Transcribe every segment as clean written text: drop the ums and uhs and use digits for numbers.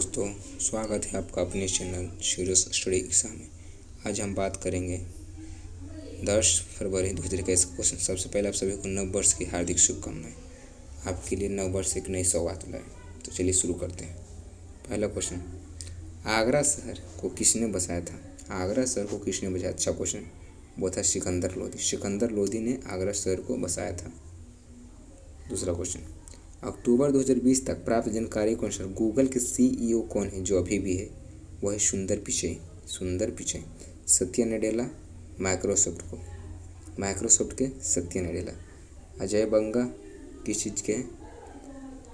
दोस्तों, स्वागत है आपका अपने चैनल सीरियस स्टडी एग्जाम में। आज हम बात करेंगे 10 फरवरी 2021 क्वेश्चन। सबसे पहले आप सभी को नव वर्ष की हार्दिक शुभकामनाएं। आपके लिए नव वर्ष एक नई सौगात लाए। तो चलिए शुरू करते हैं। पहला क्वेश्चन, आगरा शहर को किसने बसाया था? आगरा शहर को किसने बसाया? अच्छा क्वेश्चन। वो था सिकंदर लोदी। सिकंदर लोदी ने आगरा शहर को बसाया था। दूसरा क्वेश्चन, अक्टूबर 2020 तक प्राप्त जानकारी के अनुसार गूगल के CEO कौन है जो अभी भी है? वह है सुंदर पिचई। सुंदर पिचई। सत्या नडेला माइक्रोसॉफ्ट के सत्या नडेला। अजय बंगा किस चीज़ के हैं?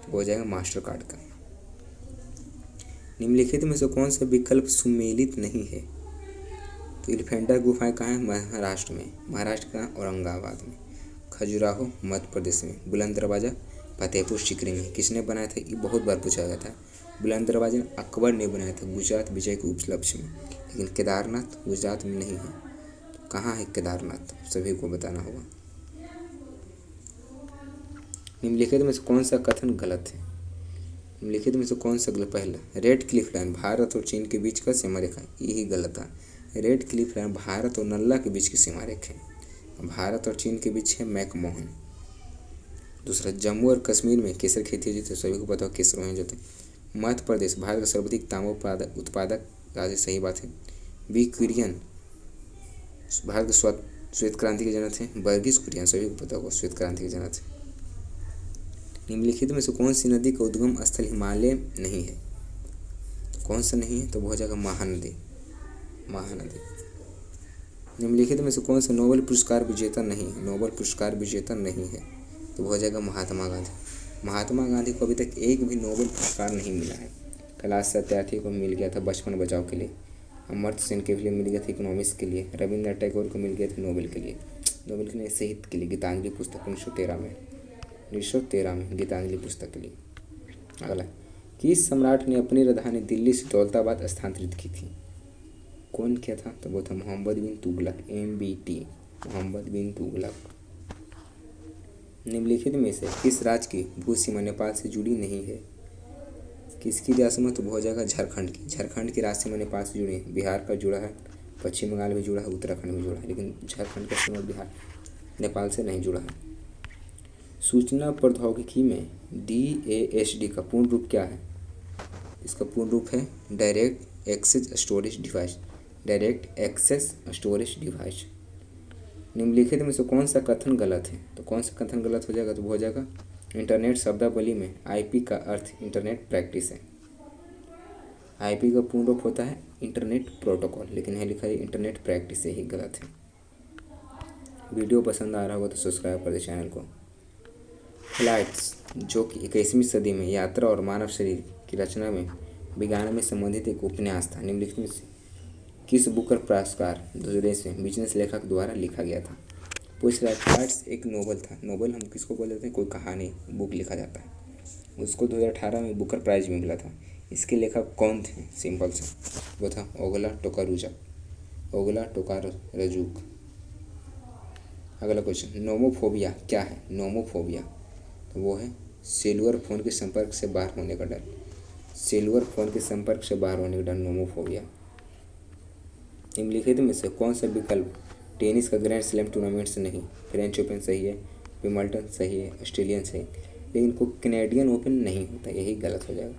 वो हो जाएगा मास्टर कार्ड का। निम्नलिखित में से कौन सा विकल्प सुमेलित नहीं है? तो एलिफेंटा गुफाएं कहाँ हैं? महाराष्ट्र में। महाराष्ट्र का औरंगाबाद में। खजुराहो मध्य प्रदेश में। बुलंद दरवाज़ा फतेहपुर सीकरी में। किसने बनाया था? ये बहुत बार पूछा गया था। बुलंद दरवाजा अकबर ने बनाया था गुजरात विजय के उपलक्ष्य में। लेकिन केदारनाथ गुजरात में नहीं है। कहाँ है केदारनाथ? सभी को बताना होगा। निम्नलिखित में से कौन सा कथन गलत है? निम्नलिखित में से कौन सा गलत? पहला, रेड क्लिफ लाइन भारत और चीन के बीच का सीमा रेखा, यही गलत है। रेड क्लिफ लाइन भारत और नल्ला के बीच की सीमा रेखा है। भारत और चीन के बीच है मैकमोहन। दूसरा, जम्मू और कश्मीर में केसर खेती होती है। सभी को पता हो केसर वहीं होते हैं। मध्य प्रदेश भारत का सर्वाधिक तांबा उत्पादक राज्य, सही बात है। बी कुरियन भारत के श्वेत क्रांति के जनक थे। वर्गीज कुरियन, सभी को पता होगा श्वेत क्रांति के जनक थे। निम्नलिखित में से कौन सी नदी का उद्गम स्थल हिमालय नहीं है? तो कौन सा नहीं है? तो वो हो जाएगा महानदी। महानदी। निम्नलिखित में से कौन सा नोबेल पुरस्कार विजेता नहीं है? नोबेल पुरस्कार विजेता नहीं है तो वो हो जाएगा महात्मा गांधी। महात्मा गांधी को अभी तक एक भी नोबेल पुरस्कार नहीं मिला है। कैलाश सत्यार्थी को मिल गया था बचपन बचाओ के लिए। अमर्त्य सेन के लिए मिल गया था इकोनॉमिक्स के लिए। रविंद्रनाथ टैगोर को मिल गया था नोबेल के लिए। नोबेल के लिए साहित्य के लिए गीतांजलि पुस्तक 1913 में गीतांजलि पुस्तक के लिए। अगला, किस सम्राट ने अपनी राजधानी दिल्ली से दौलताबाद स्थानांतरित की थी? कौन किया था? तो वो था मोहम्मद बिन तुगलक। MBT मोहम्मद बिन तुगलक। निम्नलिखित में से किस राज्य की भू सीमा नेपाल से जुड़ी नहीं है? किसकी रियासत? तो हो जाएगा झारखंड की। झारखंड की राज्य सीमा नेपाल से जुड़ी है। बिहार का जुड़ा है, पश्चिम बंगाल भी जुड़ा है, उत्तराखंड भी जुड़ा है, लेकिन झारखंड का सीमा बिहार नेपाल से नहीं जुड़ा है। सूचना प्रौद्योगिकी में DASD का पूर्ण रूप क्या है? इसका पूर्ण रूप है direct access storage device. Direct access storage device. निम्नलिखित में से कौन सा कथन गलत है? तो कौन सा कथन गलत हो जाएगा? तो वो हो जाएगा इंटरनेट शब्दावली में IP का अर्थ इंटरनेट प्रैक्टिस है। IP का पूर्ण रूप होता है इंटरनेट प्रोटोकॉल, लेकिन यहाँ लिखा है इंटरनेट प्रैक्टिस, यही गलत है। वीडियो पसंद आ रहा होगा तो सब्सक्राइब कर दे चैनल को। फ्लाइट्स, जो कि 21वीं सदी में यात्रा और मानव शरीर की रचना में विज्ञान में संबंधित एक उपन्यास था। निम्नलिखित में से किस बुकर पुरस्कार 2000 से बिजनेस लेखक द्वारा लिखा गया था? पूछ रहा है। फ्लाइट्स एक नोवेल था। नोवेल हम किसको बोल देते हैं? कोई कहानी बुक लिखा जाता है। उसको 2018 में बुकर प्राइज भी मिला था। इसके लेखक कौन थे? सिंपल सा, वो था ओगला टोकारजुक। अगला क्वेश्चन, नोमोफोबिया क्या है? नोमोफोबिया तो वो है सेलुलर फोन के संपर्क से बाहर होने का डर। सेलुलर फोन के संपर्क से बाहर होने का डर नोमोफोबिया। निम्नलिखित में से कौन सा विकल्प टेनिस का ग्रैंड स्लैम टूर्नामेंट से नहीं? फ्रेंच ओपन सही है, विंबलडन सही है, ऑस्ट्रेलियन सही, लेकिन को कैनेडियन ओपन नहीं होता, यही गलत हो जाएगा।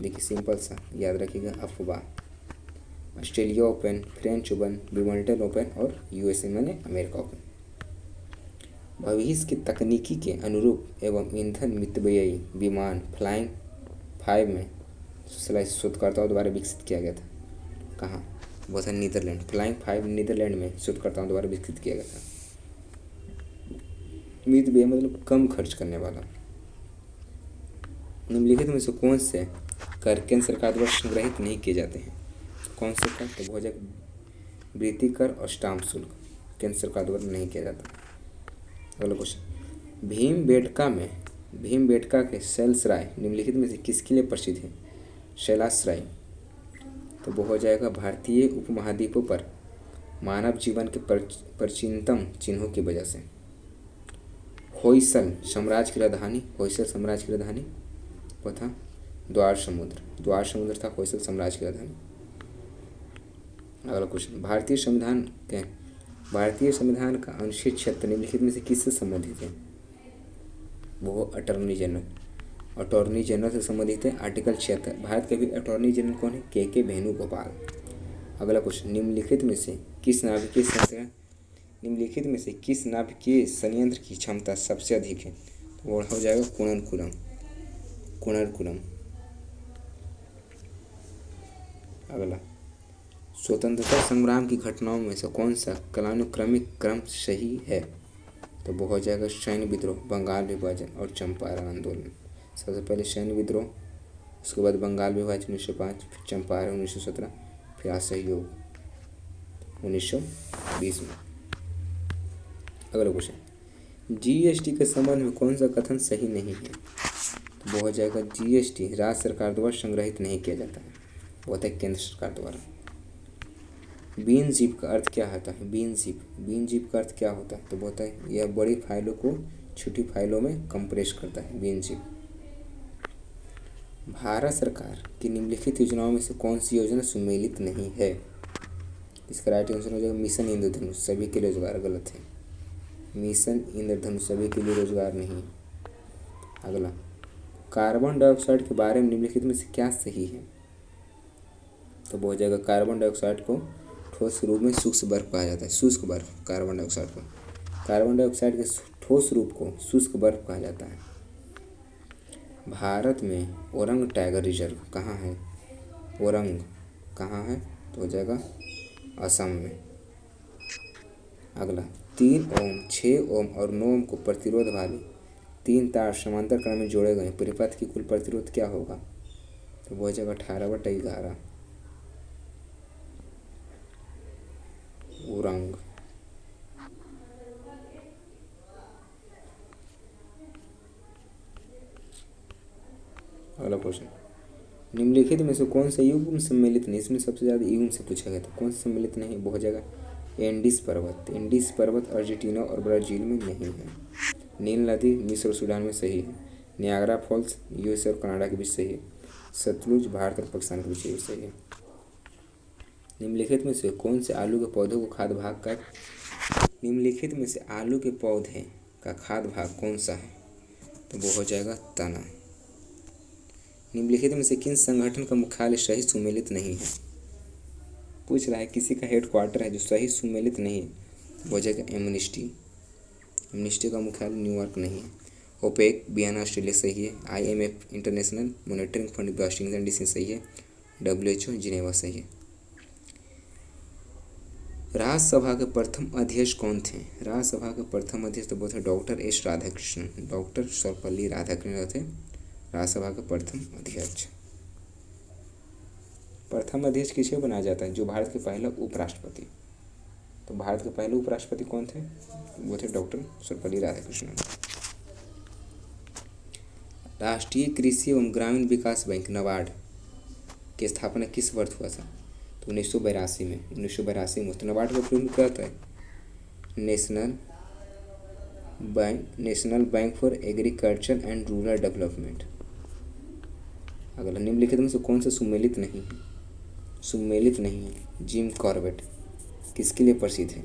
देखिए सिंपल सा याद रखिएगा, अफवाह। Australia open, French open, Wimbledon open और USA माने अमेरिका ओपन। भविष्य की तकनीकी के अनुरूप एवं ईंधन मितव्ययी विमान फ्लाइंग 5 में शोधकर्ताओं द्वारा विकसित किया गया था। कहाँ? वो था नीदरलैंड। फ्लाइंग 5 नीदरलैंड में शोधकर्ताओं द्वारा विकसित किया गया था। मितव्ययी मतलब कम खर्च करने वाला। निम्नलिखित में से कौन से कर केंद्र सरकार द्वारा संग्रहित नहीं किए जाते हैं? कौन से कर? तो वो जाएगा वृत्ति कर और स्टाम्प शुल्क, केंद्र सरकार द्वारा नहीं किया जाता। अगला क्वेश्चन, भीमबेटका के शैलसराय निम्नलिखित में से किसके लिए प्रसिद्ध है? शैलाश्रय तो वो हो जाएगा भारतीय उपमहाद्वीपों पर मानव जीवन के प्राचीनतम चिन्हों की वजह से। होयसल साम्राज्य की राजधानी वो था द्वार समुद्र था होयसल साम्राज्य की राजधानी। अगला क्वेश्चन, भारतीय संविधान का अनुच्छेद 76 निम्नलिखित में से किससे संबंधित है? वो अटॉर्नी जनरल से संबंधित है। आर्टिकल 76। भारत के भी अटॉर्नी जनरल कौन है? के वेणुगोपाल। अगला क्वेश्चन, निम्नलिखित में से किस नाभिकीय संयंत्र की क्षमता सबसे अधिक है? तो वो हो जाएगा कुणरकुलम। अगला, स्वतंत्रता संग्राम की घटनाओं में से कौन सा कालानुक्रमिक क्रम सही है? तो वो हो जाएगा सैन्य विद्रोह, बंगाल विभाजन और चंपारण आंदोलन। सबसे पहले सैन्य विद्रोह, उसके बाद बंगाल विभाजन 1905, फिर चंपारण 1917, फिर असहयोग 1920 में। अगला क्वेश्चन, जीएसटी के संबंध में कौन सा कथन सही नहीं है? तो वो हो जाएगा जीएसटी राज्य सरकार द्वारा संग्रहित नहीं किया जाता है, वो होता है केंद्र सरकार द्वारा। बीन जिप का अर्थ क्या होता है? बीन जिप का अर्थ क्या होता है? तो वो होता है यह बड़ी फाइलों को छोटी फाइलों में कंप्रेस करता है, बीन जिप। भारत सरकार की निम्नलिखित योजनाओं में से कौन सी योजना सुमेलित नहीं है? इसका राइट आंसर हो जाएगा मिशन इंद्रधनुष, सभी के लिए रोजगार। गलत है, मिशन इंद्रधनुष सभी के लिए रोजगार नहीं। अगला, कार्बन डाइऑक्साइड के बारे में निम्नलिखित में से क्या सही है? तो वो हो जाएगा कार्बन डाइऑक्साइड को ठोस रूप में शुष्क बर्फ कहा जाता है। शुष्क बर्फ, कार्बन डाइऑक्साइड के ठोस रूप को शुष्क बर्फ कहा जाता है। भारत में ओरंग टाइगर रिजर्व कहाँ है? ओरंग कहाँ है? तो हो जाएगा असम में। अगला, 3 ओम, 6 ओम और 9 ओम को प्रतिरोध वाले 3 तार समांतर क्रम में जोड़े गए परिपथ की कुल प्रतिरोध क्या होगा? तो वो हो जाएगा 18/11 ओरंग। अगला क्वेश्चन, निम्नलिखित में से कौन सा युग्म सम्मिलित नहीं? इसमें सबसे ज़्यादा युग्म से पूछा गया था, कौन सा सम्मिलित नहीं? वो हो जाएगा एंडीज पर्वत अर्जेंटीना और ब्राज़ील में नहीं है। नील नदी मिस्र और सूडान में सही है। नियाग्रा फॉल्स यूएस और कनाडा के बीच सही है। सतलुज भारत और पाकिस्तान के बीच सही है। निम्नलिखित में से कौन से आलू के पौधों को खाद्य भाग का निम्नलिखित में से आलू के पौधे का खाद्य भाग कौन सा है? तो वो हो जाएगा तना। निम्नलिखित में से किन संगठन का मुख्यालय सही सुमेलित नहीं है? पूछ रहा है किसी का हेडक्वार्टर है जो सही सुमेलित नहीं है, वो हो जाएगा एमनिस्टी का मुख्यालय न्यूयॉर्क नहीं है। ओपेक वियना ऑस्ट्रेलिया सही है। IMF international monetary fund Washington DC सही है। WHO जिनेवा सही है। राज्यसभा के प्रथम अध्यक्ष कौन थे? राज्यसभा के प्रथम अध्यक्ष तो वो थे डॉक्टर सर्वपल्ली राधाकृष्णन थे राज्यसभा के प्रथम अध्यक्ष। प्रथम अध्यक्ष किसे बनाया जाता है? जो भारत के पहले उपराष्ट्रपति। तो भारत के पहले उपराष्ट्रपति कौन थे? वो थे डॉक्टर सर्वपल्ली राधाकृष्णन। राष्ट्रीय कृषि एवं ग्रामीण विकास बैंक नाबार्ड की स्थापना किस वर्ष हुआ था? तो 1982 में। 1982 में। तो नाबार्ड का पूर्ण क्या होता है? National bank for agriculture and rural development. अगला, निम्नलिखित में से कौन सा सुमेलित नहीं है? जिम कॉर्बेट किसके लिए प्रसिद्ध है?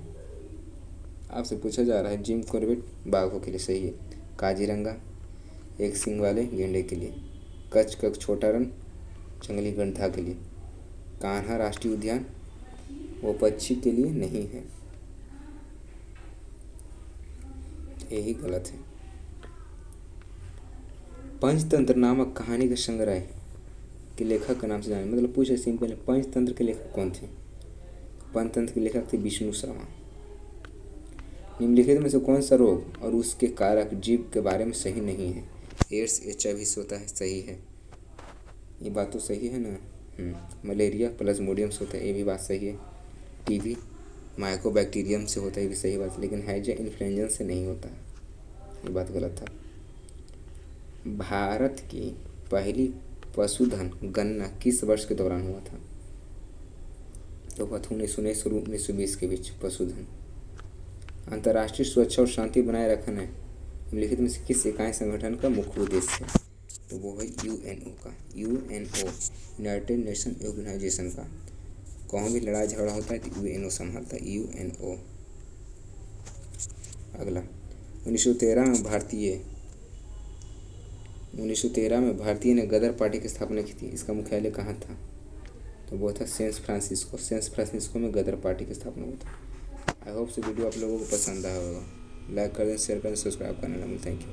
आपसे पूछा जा रहा है। जिम कॉर्बेट बाघों के लिए सही है। काजीरंगा एक सींग वाले गेंडे के लिए। कच्छ का छोटा रन जंगली गड्ढा के लिए। कान्हा राष्ट्रीय उद्यान वो पक्षी के लिए नहीं है, यही गलत है। पंचतंत्र नामक कहानी के संग्रह के लेखक का नाम से जाने, मतलब पूछे सिंपल है, पंचतंत्र के लेखक कौन थे? पंचतंत्र के लेखक थे विष्णु शर्मा। निम्नलिखित में से कौन सा रोग और उसके कारक जीव के बारे में सही नहीं है? एड्स HIV से होता है, सही है, ये बात तो सही है ना। मलेरिया प्लाज्मोडियम से होता है, ये भी बात सही है। TB माइकोबैक्टीरियम से होता है, ये भी सही बात है। लेकिन हैजा इन्फ्लुएंजा से नहीं होता, ये बात गलत था। भारत की पहली पशुधन गणना किस वर्ष के दौरान हुआ था? तो हुआ था 1919 और 1920 के बीच पशुधन। अंतर्राष्ट्रीय सुरक्षा और शांति बनाए रखना है निम्नलिखित में से किस इकाई संगठन का मुख्य उद्देश्य है? तो वो है यूएनओ का, यूएनओ यूनाइटेड नेशन ऑर्गेनाइजेशन का। कहीं भी लड़ाई झगड़ा होता है तो यूएनओ संभालता है, यूएनओ। अगला 1913 में भारतीय ने गदर पार्टी की स्थापना की थी। इसका मुख्यालय कहाँ था? तो वो था सैन फ्रांसिस्को में गदर पार्टी की स्थापना हुई थी। आई होप से वीडियो आप लोगों को पसंद आया होगा। लाइक कर दें, शेयर करें, सब्सक्राइब करना ना भूलें। Thank you.